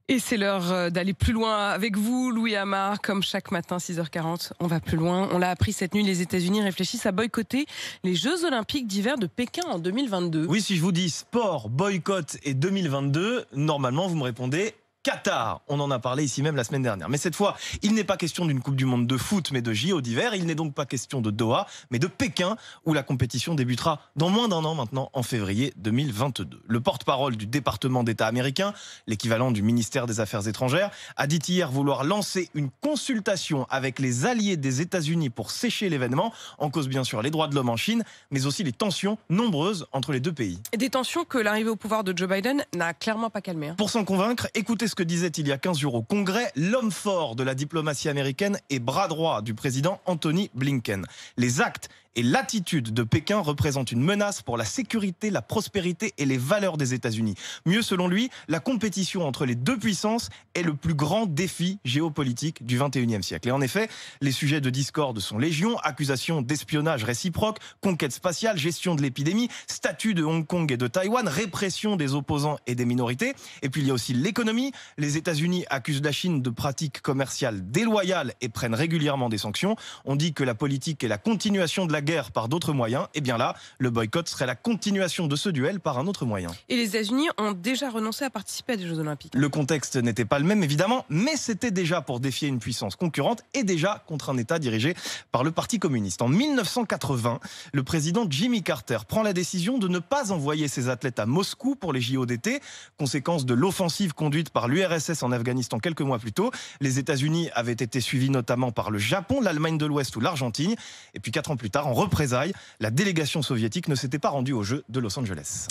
Et c'est l'heure d'aller plus loin avec vous, Louis Amar. Comme chaque matin, 6h40, on va plus loin. On l'a appris cette nuit, les États-Unis réfléchissent à boycotter les Jeux Olympiques d'hiver de Pékin en 2022. Oui, si je vous dis sport, boycott et 2022, normalement vous me répondez Qatar. On en a parlé ici même la semaine dernière. Mais cette fois, il n'est pas question d'une Coupe du Monde de foot, mais de JO d'hiver. Il n'est donc pas question de Doha, mais de Pékin, où la compétition débutera dans moins d'un an maintenant, en février 2022. Le porte-parole du département d'État américain, l'équivalent du ministère des Affaires étrangères, a dit hier vouloir lancer une consultation avec les alliés des États-Unis pour sécher l'événement, en cause bien sûr les droits de l'homme en Chine, mais aussi les tensions nombreuses entre les deux pays. Des tensions que l'arrivée au pouvoir de Joe Biden n'a clairement pas calmées. Pour s'en convaincre, écoutez ce que disait il y a 15 jours au Congrès l'homme fort de la diplomatie américaine et bras droit du président Anthony Blinken. Les actes et l'attitude de Pékin représentent une menace pour la sécurité, la prospérité et les valeurs des États-Unis. Mieux, selon lui, la compétition entre les deux puissances est le plus grand défi géopolitique du 21e siècle. Et en effet, les sujets de discorde sont légion, accusations d'espionnage réciproque, conquête spatiale, gestion de l'épidémie, statut de Hong Kong et de Taïwan, répression des opposants et des minorités. Et puis il y a aussi l'économie. Les États-Unis accusent la Chine de pratiques commerciales déloyales et prennent régulièrement des sanctions. On dit que la politique est la continuation de la guerre par d'autres moyens. Et bien là, le boycott serait la continuation de ce duel par un autre moyen. Et les États-Unis ont déjà renoncé à participer à des Jeux Olympiques. Le contexte n'était pas le même évidemment, mais c'était déjà pour défier une puissance concurrente et déjà contre un État dirigé par le Parti communiste. En 1980, le président Jimmy Carter prend la décision de ne pas envoyer ses athlètes à Moscou pour les JO d'été, conséquence de l'offensive conduite par l'URSS en Afghanistan quelques mois plus tôt. Les États-Unis avaient été suivis notamment par le Japon, l'Allemagne de l'Ouest ou l'Argentine. Et puis 4 ans plus tard, en représailles, la délégation soviétique ne s'était pas rendue aux Jeux de Los Angeles.